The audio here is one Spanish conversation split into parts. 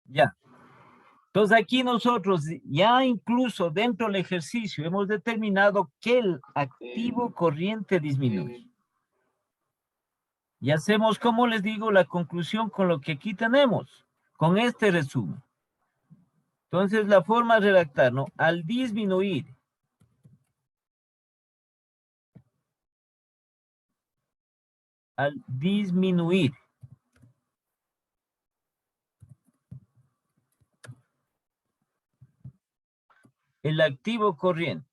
Ya. Entonces aquí nosotros ya incluso dentro del ejercicio hemos determinado que el activo corriente disminuye. Y hacemos, como les digo, la conclusión con lo que aquí tenemos, con este resumen. Entonces la forma de redactar, ¿no? Al disminuir el activo corriente.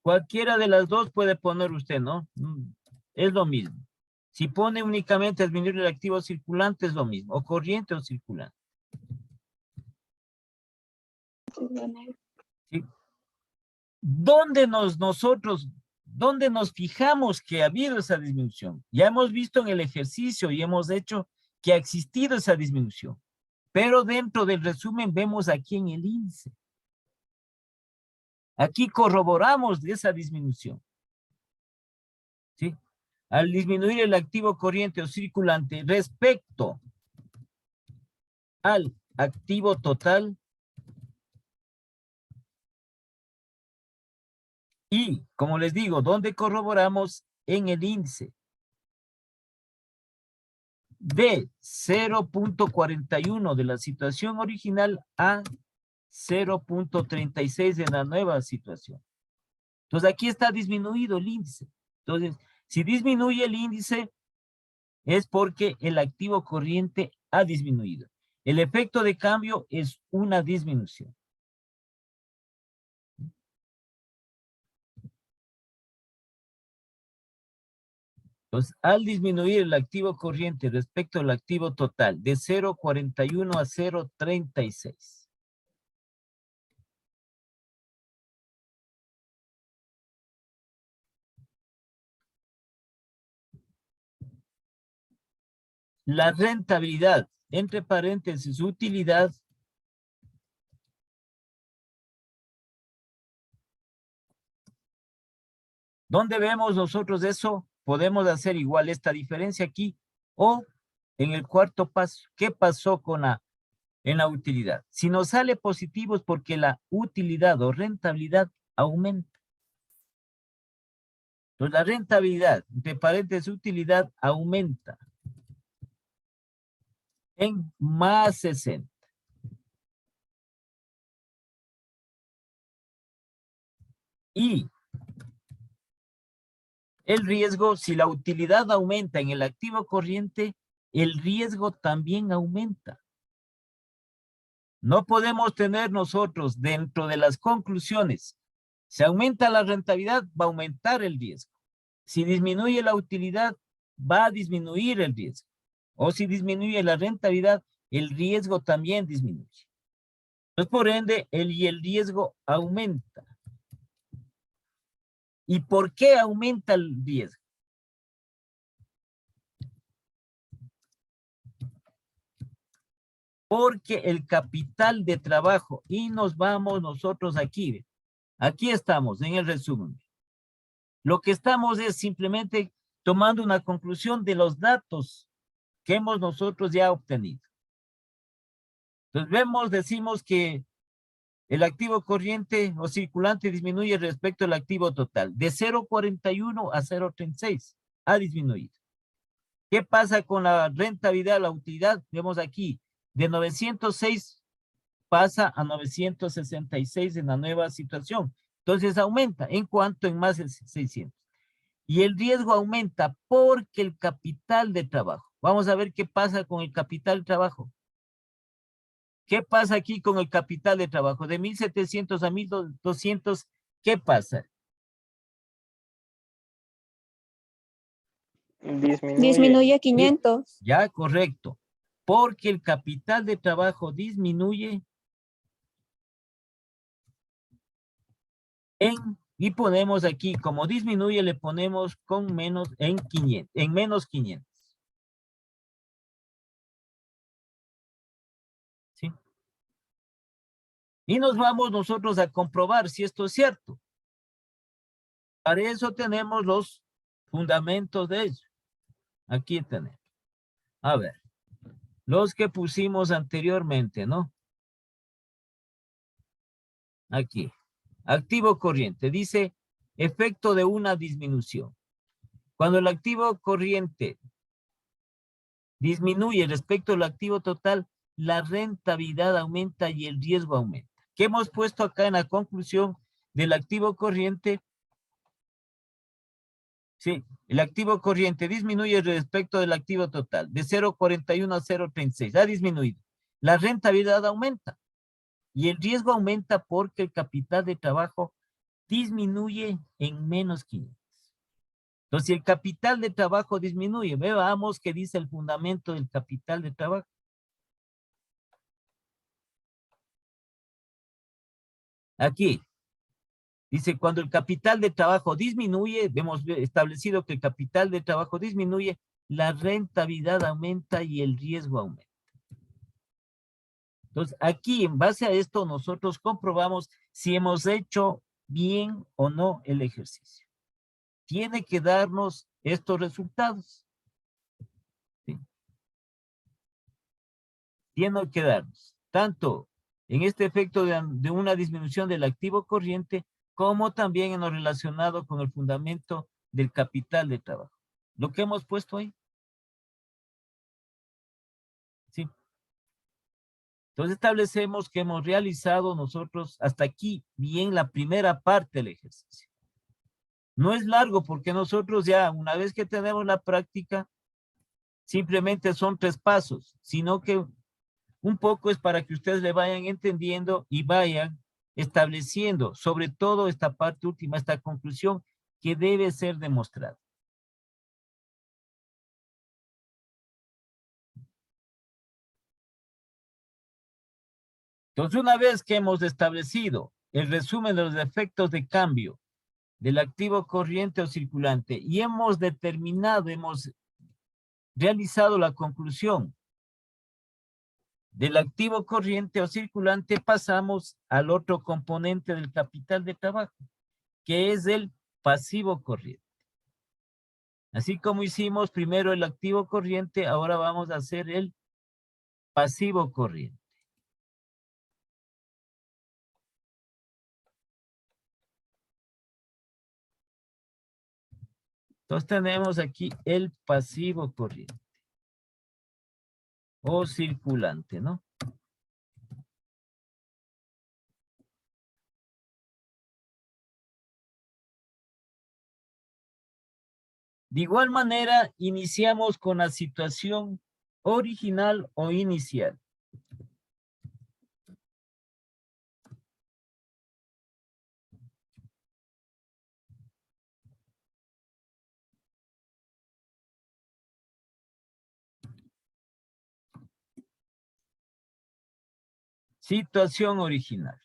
Cualquiera de las dos puede poner usted, ¿no? Es lo mismo. Si pone únicamente disminuir el activo circulante es lo mismo, o corriente o circulante. ¿Sí? ¿Dónde nos fijamos que ha habido esa disminución? Ya hemos visto en el ejercicio y hemos hecho que ha existido esa disminución. Pero dentro del resumen vemos aquí en el índice. Aquí corroboramos de esa disminución. ¿Sí? Al disminuir el activo corriente o circulante respecto al activo total y, como les digo, ¿dónde corroboramos? En el índice de 0.41 de la situación original a 0.36 de la nueva situación. Entonces aquí está disminuido el índice. Entonces, si disminuye el índice es porque el activo corriente ha disminuido. El efecto de cambio es una disminución. Entonces, al disminuir el activo corriente respecto al activo total de 0.41 a 0.36. La rentabilidad, entre paréntesis, utilidad, ¿dónde vemos nosotros eso? Podemos hacer igual esta diferencia aquí o en el cuarto paso. ¿Qué pasó en la utilidad? Si nos sale positivo es porque la utilidad o rentabilidad aumenta. Entonces la rentabilidad, entre paréntesis, utilidad aumenta en más 60. Y el riesgo, si la utilidad aumenta en el activo corriente, el riesgo también aumenta. No podemos tener nosotros dentro de las conclusiones, si aumenta la rentabilidad, va a aumentar el riesgo. Si disminuye la utilidad, va a disminuir el riesgo. O si disminuye la rentabilidad, el riesgo también disminuye. Entonces, por ende, el riesgo aumenta. ¿Y por qué aumenta el riesgo? Porque el capital de trabajo, y nos vamos nosotros aquí, aquí estamos en el resumen. Lo que estamos es simplemente tomando una conclusión de los datos que hemos nosotros ya obtenido. Entonces decimos que el activo corriente o circulante disminuye respecto al activo total, de 0.41 a 0.36, ha disminuido. ¿Qué pasa con la rentabilidad, la utilidad? Vemos aquí, de 906 pasa a 966 en la nueva situación. Entonces aumenta, ¿en cuánto? En más de 600. Y el riesgo aumenta porque el capital de trabajo. Vamos a ver qué pasa con el capital de trabajo. ¿Qué pasa aquí con el capital de trabajo? De 1.700 a 1.200, ¿qué pasa? Disminuye a 500. Ya, correcto. Porque el capital de trabajo disminuye y ponemos aquí, como disminuye, le ponemos con menos en 500, en menos 500. ¿Sí? Y nos vamos nosotros a comprobar si esto es cierto. Para eso tenemos los fundamentos de ello. Aquí tenemos. A ver, los que pusimos anteriormente, ¿no? Aquí. Activo corriente. Dice efecto de una disminución. Cuando el activo corriente disminuye respecto al activo total, la rentabilidad aumenta y el riesgo aumenta. ¿Qué hemos puesto acá en la conclusión del activo corriente? Sí, el activo corriente disminuye respecto del activo total, de 0,41 a 0,36. Ha disminuido. La rentabilidad aumenta y el riesgo aumenta porque el capital de trabajo disminuye en menos 500. Entonces, si el capital de trabajo disminuye, veamos qué dice el fundamento del capital de trabajo. Aquí, dice, cuando el capital de trabajo disminuye, hemos establecido que el capital de trabajo disminuye, la rentabilidad aumenta y el riesgo aumenta. Entonces, aquí, en base a esto, nosotros comprobamos si hemos hecho bien o no el ejercicio. Tiene que darnos estos resultados. ¿Sí? Tiene que darnos tanto en este efecto de una disminución del activo corriente, como también en lo relacionado con el fundamento del capital de trabajo. Lo que hemos puesto ahí. ¿Sí? Entonces establecemos que hemos realizado nosotros hasta aquí bien la primera parte del ejercicio. No es largo porque nosotros ya una vez que tenemos la práctica, simplemente son 3 pasos, sino que un poco es para que ustedes le vayan entendiendo y vayan estableciendo, sobre todo esta parte última, esta conclusión que debe ser demostrada. Entonces, una vez que hemos establecido el resumen de los efectos de cambio del activo corriente o circulante y hemos determinado, hemos realizado la conclusión del activo corriente o circulante, pasamos al otro componente del capital de trabajo, que es el pasivo corriente. Así como hicimos primero el activo corriente, ahora vamos a hacer el pasivo corriente. Entonces tenemos aquí el pasivo corriente o circulante, ¿no? De igual manera, iniciamos con la situación original o inicial. Situación original.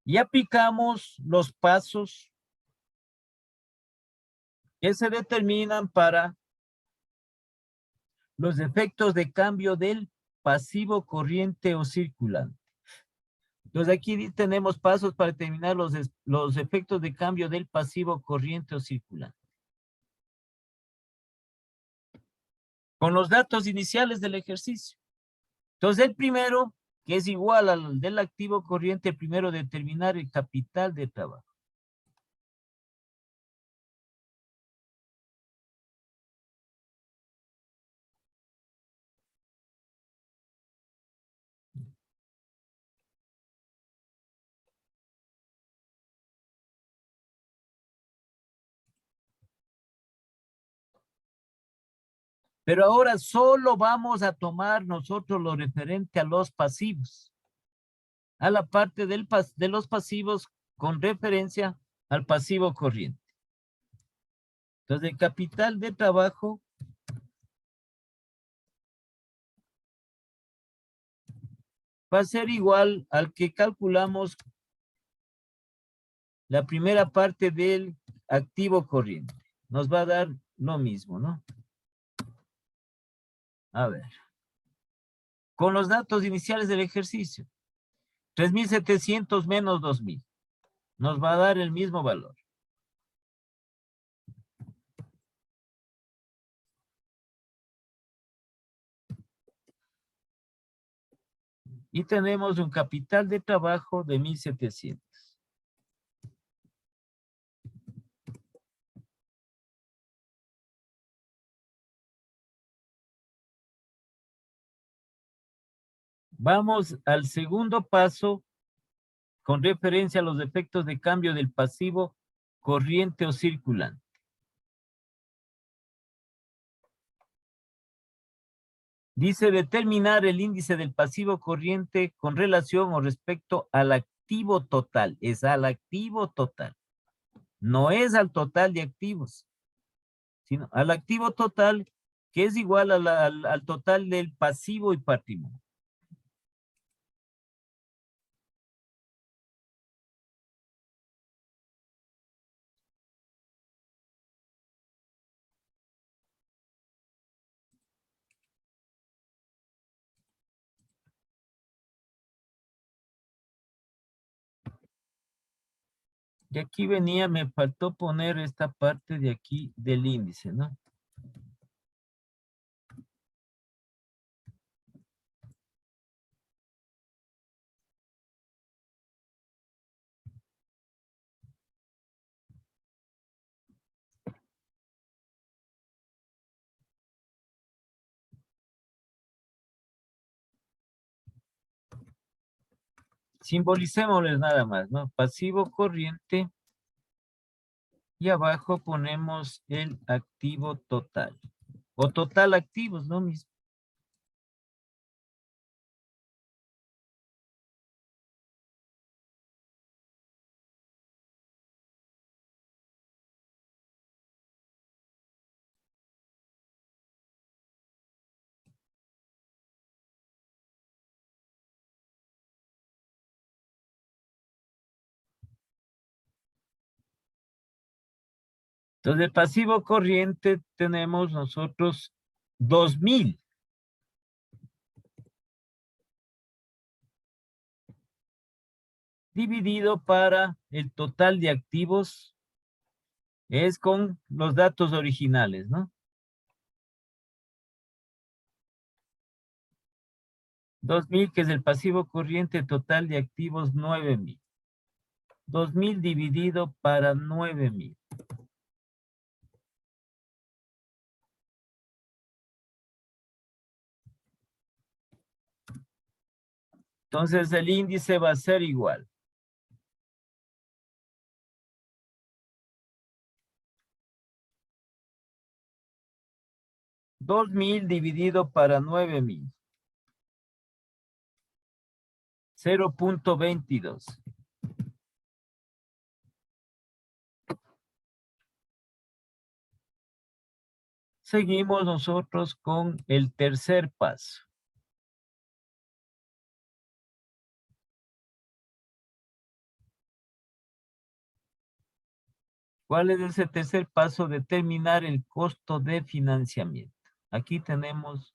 Y aplicamos los pasos que se determinan para los efectos de cambio del pasivo corriente o circulante. Entonces aquí tenemos pasos para determinar los efectos de cambio del pasivo corriente o circulante. Con los datos iniciales del ejercicio. Entonces el primero, que es igual al del activo corriente, primero determinar el capital de trabajo. Pero ahora solo vamos a tomar nosotros lo referente a los pasivos. A la parte de los pasivos con referencia al pasivo corriente. Entonces, el capital de trabajo va a ser igual al que calculamos la primera parte del activo corriente. Nos va a dar lo mismo, ¿no? A ver. Con los datos iniciales del ejercicio. 3.700 menos 2.000. Nos va a dar el mismo valor. Y tenemos un capital de trabajo de 1.700. Vamos al segundo paso con referencia a los efectos de cambio del pasivo corriente o circulante. Dice determinar el índice del pasivo corriente con relación o respecto al activo total. Es al activo total. No es al total de activos, sino al activo total que es igual al total del pasivo y patrimonio. Y aquí venía, me faltó poner esta parte de aquí del índice, ¿no? Simbolicémosles nada más, ¿no? Pasivo corriente y abajo ponemos el activo total. O total activos, ¿no? Mismo. Entonces, el pasivo corriente tenemos nosotros 2.000. Dividido para el total de activos es con los datos originales, ¿no? 2.000, que es el pasivo corriente total de activos 9.000. 2.000 dividido para 9.000. Entonces el índice va a ser igual. $2.000 dividido para 9.000. 0.22. Seguimos nosotros con el tercer paso. ¿Cuál es ese tercer paso? Determinar el costo de financiamiento. Aquí tenemos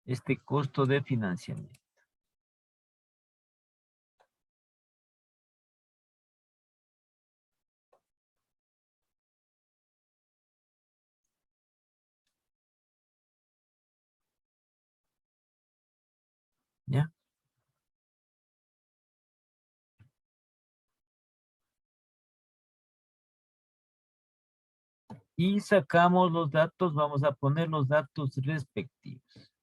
este costo de financiamiento. ¿Ya? Y sacamos los datos, vamos a poner los datos respectivos.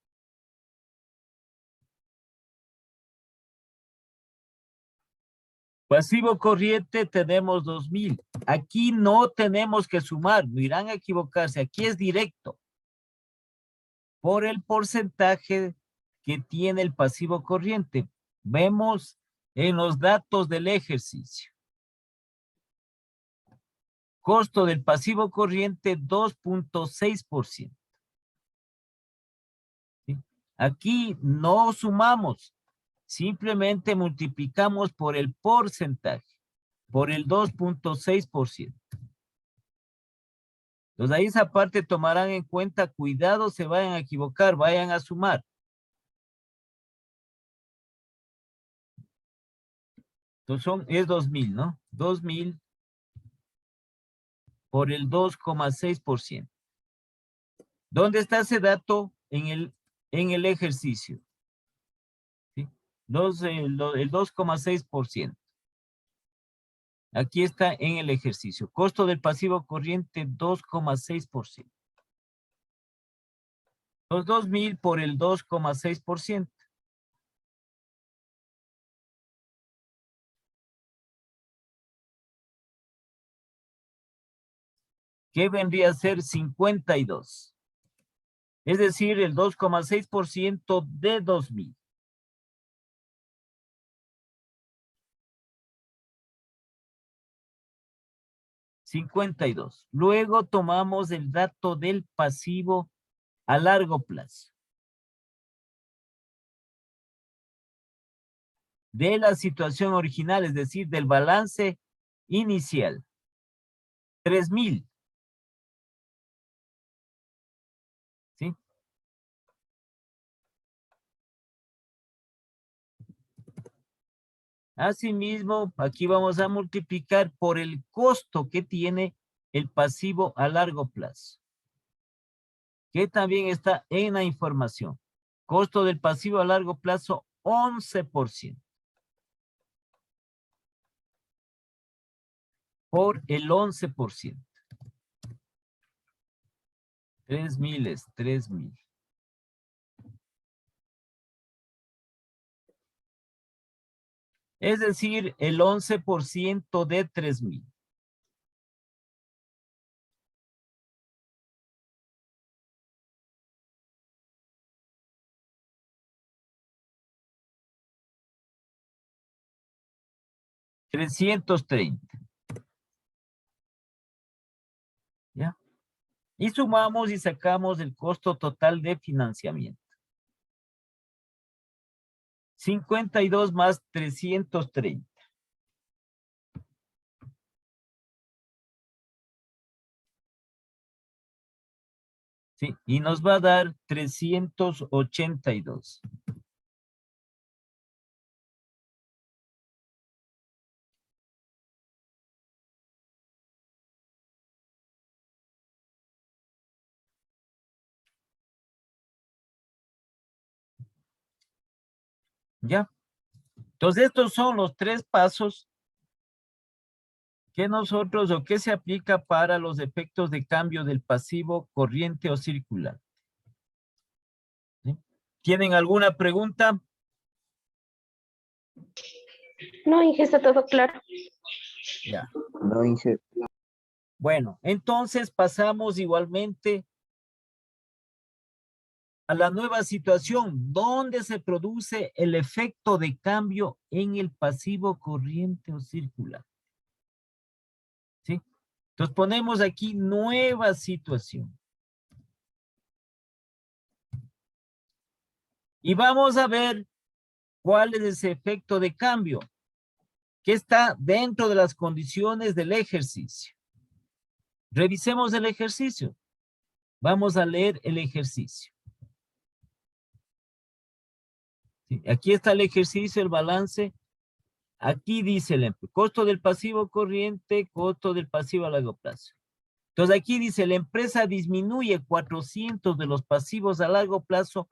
Pasivo corriente tenemos 2,000. Aquí no tenemos que sumar, no irán a equivocarse. Aquí es directo. Por el porcentaje que tiene el pasivo corriente. Vemos en los datos del ejercicio. Costo del pasivo corriente 2.6%. ¿Sí? Aquí no sumamos, simplemente multiplicamos por el porcentaje, por el 2.6%. Entonces ahí esa parte tomarán en cuenta, cuidado, se vayan a equivocar, vayan a sumar. Entonces es 2,000, ¿no? 2,000 por el 2.6%. ¿Dónde está ese dato? En el ejercicio. ¿Sí? El 2.6%. Aquí está en el ejercicio. Costo del pasivo corriente 2.6%. Los 2,000 por el 2.6%. ¿Qué vendría a ser 52? Es decir, el 2.6% de 2,000. $52. Luego tomamos el dato del pasivo a largo plazo. De la situación original, es decir, del balance inicial. 3,000. ¿Sí? Asimismo, aquí vamos a multiplicar por el costo que tiene el pasivo a largo plazo, que también está en la información. Costo del pasivo a largo plazo, 11%. Por el 11%. 3,000 es 3,000. Es decir, el 11% de 3,000. $330. ¿Ya? Y sumamos y sacamos el costo total de financiamiento. 52 más 330. Sí, y nos va a dar 382. ¿Ya? Entonces, estos son los 3 pasos que nosotros o que se aplica para los efectos de cambio del pasivo corriente o circular. ¿Sí? ¿Tienen alguna pregunta? No, Inge, está todo claro. Ya. No, Inge. Bueno, entonces pasamos igualmente a la nueva situación, donde se produce el efecto de cambio en el pasivo corriente o circular. ¿Sí? Entonces ponemos aquí nueva situación. Y vamos a ver cuál es ese efecto de cambio que está dentro de las condiciones del ejercicio. Revisemos el ejercicio. Vamos a leer el ejercicio. ¿Sí? Aquí está el ejercicio, el balance. Aquí dice el costo del pasivo corriente, costo del pasivo a largo plazo. Entonces aquí dice, la empresa disminuye 400 de los pasivos a largo plazo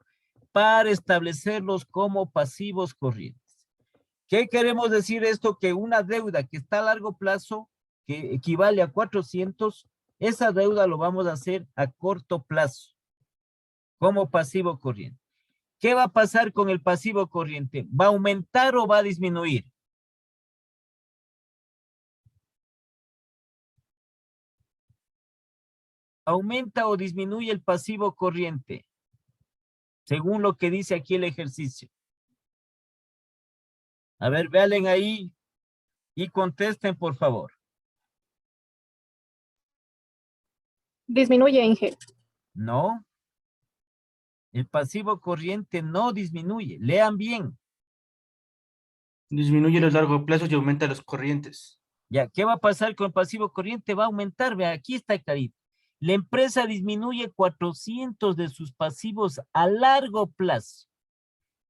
para establecerlos como pasivos corrientes. ¿Qué queremos decir esto? Que una deuda que está a largo plazo, que equivale a 400, esa deuda lo vamos a hacer a corto plazo, como pasivo corriente. ¿Qué va a pasar con el pasivo corriente? ¿Va a aumentar o va a disminuir? ¿Aumenta o disminuye el pasivo corriente? Según lo que dice aquí el ejercicio. A ver, vean ahí y contesten, por favor. Disminuye, Inge. No. El pasivo corriente no disminuye. Lean bien. Disminuye los largos plazos y aumenta los corrientes. Ya, ¿qué va a pasar con el pasivo corriente? Va a aumentar. Vean, aquí está clarito. La empresa disminuye 400 de sus pasivos a largo plazo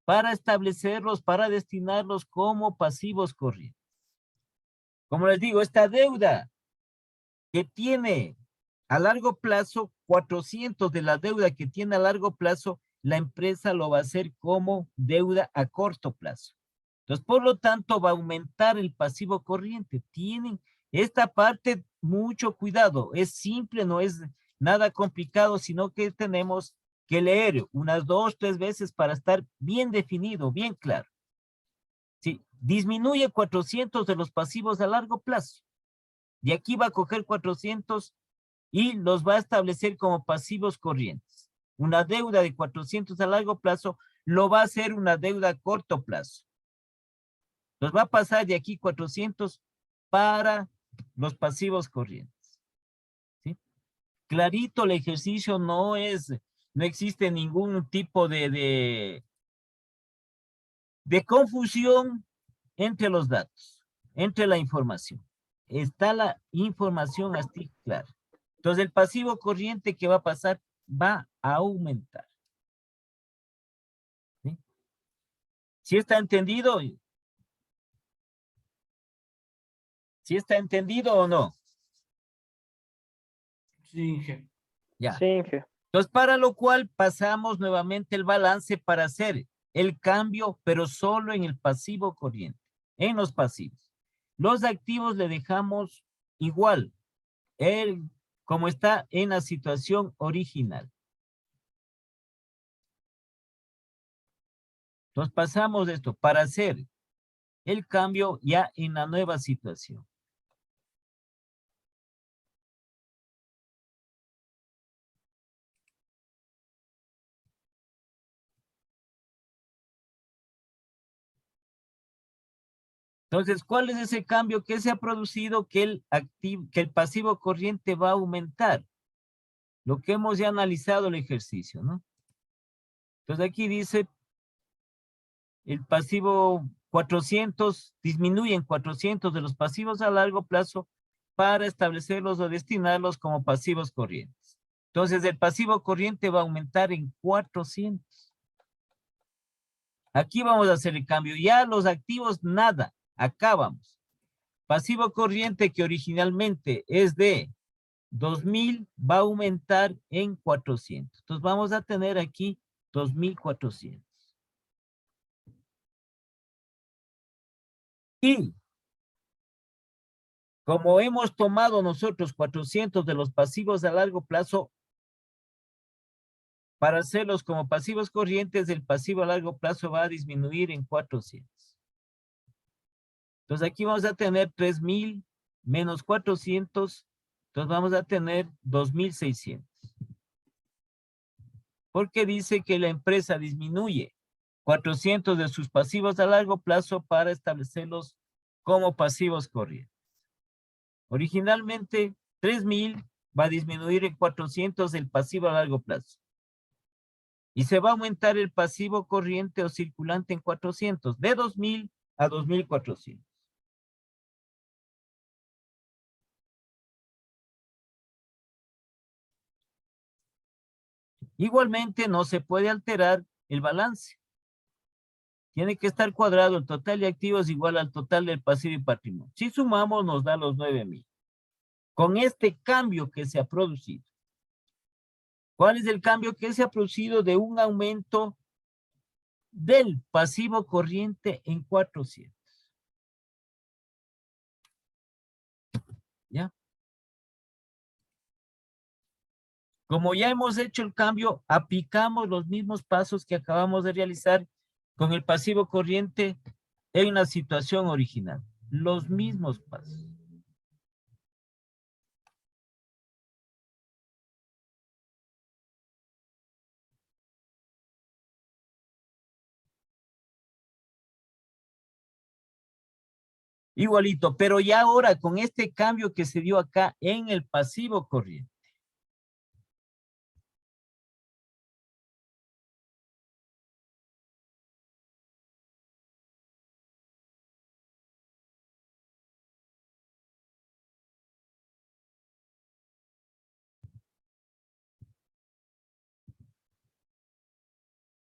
para establecerlos, para destinarlos como pasivos corrientes. Como les digo, esta deuda que tiene a largo plazo, 400 de la deuda que tiene a largo plazo, la empresa lo va a hacer como deuda a corto plazo. Entonces, por lo tanto, va a aumentar el pasivo corriente. Tienen esta parte, mucho cuidado. Es simple, no es nada complicado, sino que tenemos que leer unas 2, 3 veces para estar bien definido, bien claro. Sí, disminuye 400 de los pasivos a largo plazo. De aquí va a coger 400 y los va a establecer como pasivos corrientes. Una deuda de 400 a largo plazo lo va a hacer una deuda a corto plazo. Nos va a pasar de aquí 400 para los pasivos corrientes. ¿Sí? Clarito el ejercicio, no existe ningún tipo de confusión entre los datos, entre la información. Está la información así clara. Entonces el pasivo corriente que va a pasar va a aumentar. ¿Sí? ¿Sí está entendido? ¿Sí está entendido o no? Sí, Inge. Ya. Sí, Inge. Entonces, para lo cual pasamos nuevamente el balance para hacer el cambio, pero solo en el pasivo corriente, en los pasivos. Los activos le dejamos igual, como está en la situación original. Entonces, pasamos esto para hacer el cambio ya en la nueva situación. Entonces, ¿cuál es ese cambio que se ha producido que el pasivo corriente va a aumentar? Lo que hemos ya analizado el ejercicio, ¿no? Entonces aquí dice, el pasivo 400, disminuyen 400 de los pasivos a largo plazo para establecerlos o destinarlos como pasivos corrientes. Entonces el pasivo corriente va a aumentar en 400. Aquí vamos a hacer el cambio. Ya los activos, nada. Acá vamos. Pasivo corriente que originalmente es de 2000 va a aumentar en 400. Entonces vamos a tener aquí 2400. Y como hemos tomado nosotros 400 de los pasivos a largo plazo, para hacerlos como pasivos corrientes, el pasivo a largo plazo va a disminuir en 400. Entonces aquí vamos a tener 3000 menos 400, entonces vamos a tener 2600. Porque dice que la empresa disminuye 400 de sus pasivos a largo plazo para establecerlos como pasivos corrientes. Originalmente, 3000 va a disminuir en 400 el pasivo a largo plazo. Y se va a aumentar el pasivo corriente o circulante en 400, de 2000 a 2400. Igualmente, no se puede alterar el balance. Tiene que estar cuadrado el total de activos igual al total del pasivo y patrimonio. Si sumamos, nos da los 9000. Con este cambio que se ha producido. ¿Cuál es el cambio que se ha producido de un aumento del pasivo corriente en 400? ¿Ya? Como ya hemos hecho el cambio, aplicamos los mismos pasos que acabamos de realizar con el pasivo corriente en la situación original. Los mismos pasos. Igualito, pero ya ahora con este cambio que se dio acá en el pasivo corriente.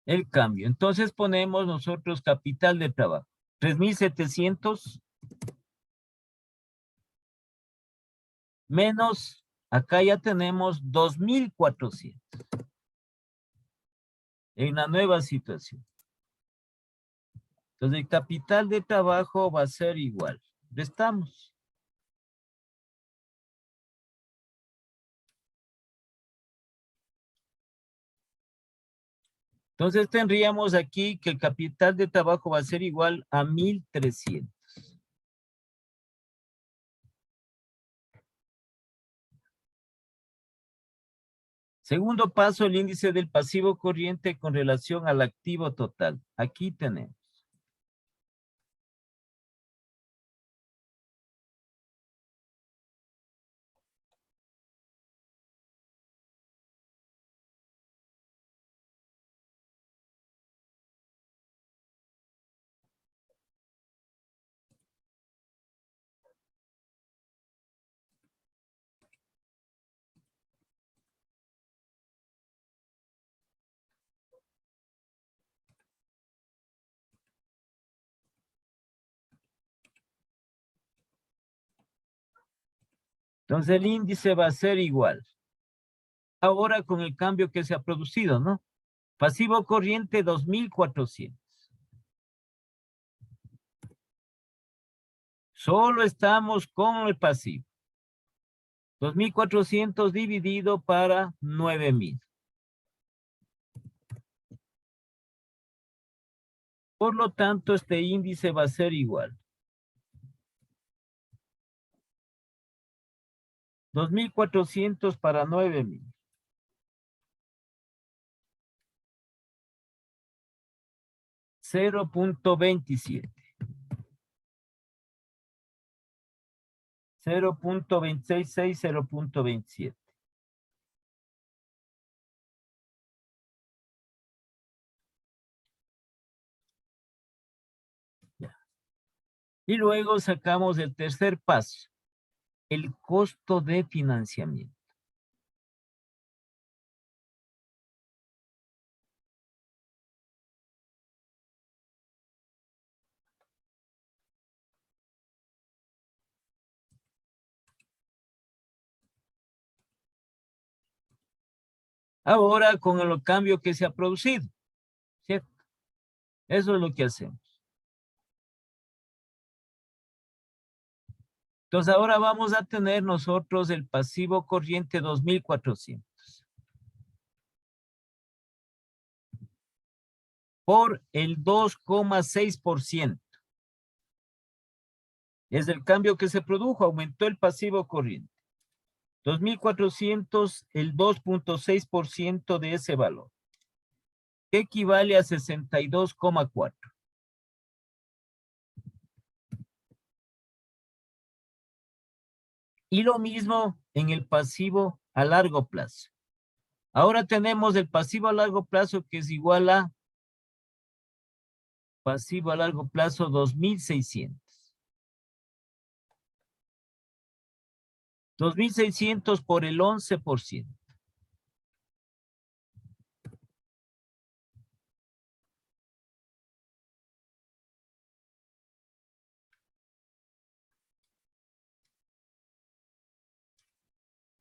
El cambio. Entonces ponemos nosotros capital de trabajo. 3,700 menos, acá ya tenemos 2,400 en la nueva situación. Entonces el capital de trabajo va a ser igual. Restamos. Entonces tendríamos aquí que el capital de trabajo va a ser igual a 1,300. Segundo paso, el índice del pasivo corriente con relación al activo total. Aquí tenemos. Entonces el índice va a ser igual. Ahora con el cambio que se ha producido, ¿no? Pasivo corriente 2,400. Solo estamos con el pasivo. 2,400 dividido para 9,000. Por lo tanto, este índice va a ser igual. 2,400 para 9,000. 0,27. 0,266, 0,27. Y luego sacamos el tercer paso, el costo de financiamiento. Ahora con el cambio que se ha producido, ¿cierto? Eso es lo que hacemos. Entonces ahora vamos a tener nosotros el pasivo corriente 2,400. Por el 2,6%. Es el cambio que se produjo, aumentó el pasivo corriente. 2,400, el 2,6% de ese valor, que equivale a 62,4. Y lo mismo en el pasivo a largo plazo. Ahora tenemos el pasivo a largo plazo que es igual a pasivo a largo plazo 2,600. 2,600 por el 11%.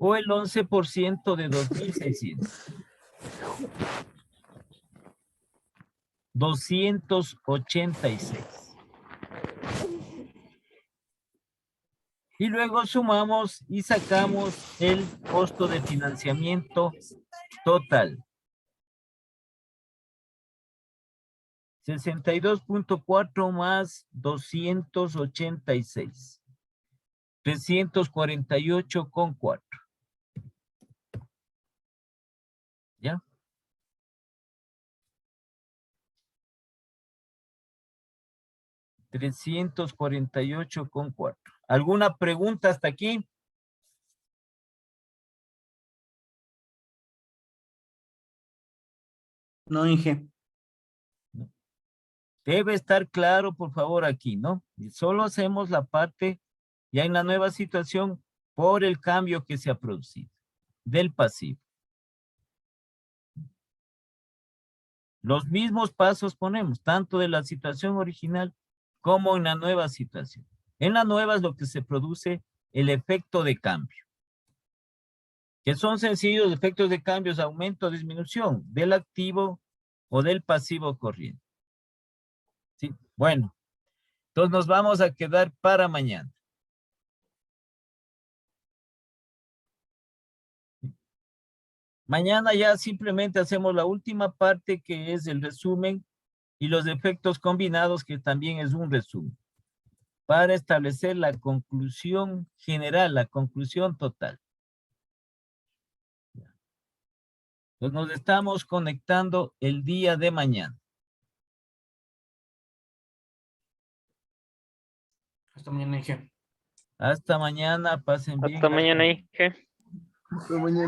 O el 11% de 2,600. 286. Y luego sumamos y sacamos el costo de financiamiento total. 62,4 más 286. 348,4. ¿Ya? 348,4. ¿Alguna pregunta hasta aquí? No, Inge. Debe estar claro, por favor, aquí, ¿no? Y solo hacemos la parte ya en la nueva situación por el cambio que se ha producido del pasivo. Los mismos pasos ponemos, tanto de la situación original como en la nueva situación. En la nueva es lo que se produce el efecto de cambio. Que son sencillos efectos de cambios, aumento o disminución del activo o del pasivo corriente. ¿Sí? Bueno, entonces nos vamos a quedar para mañana. Mañana ya simplemente hacemos la última parte que es el resumen y los efectos combinados que también es un resumen para establecer la conclusión general, la conclusión total. Pues nos estamos conectando el día de mañana. Hasta mañana, Inge. Hasta mañana, pasen bien. Hasta mañana, Inge. Hasta mañana.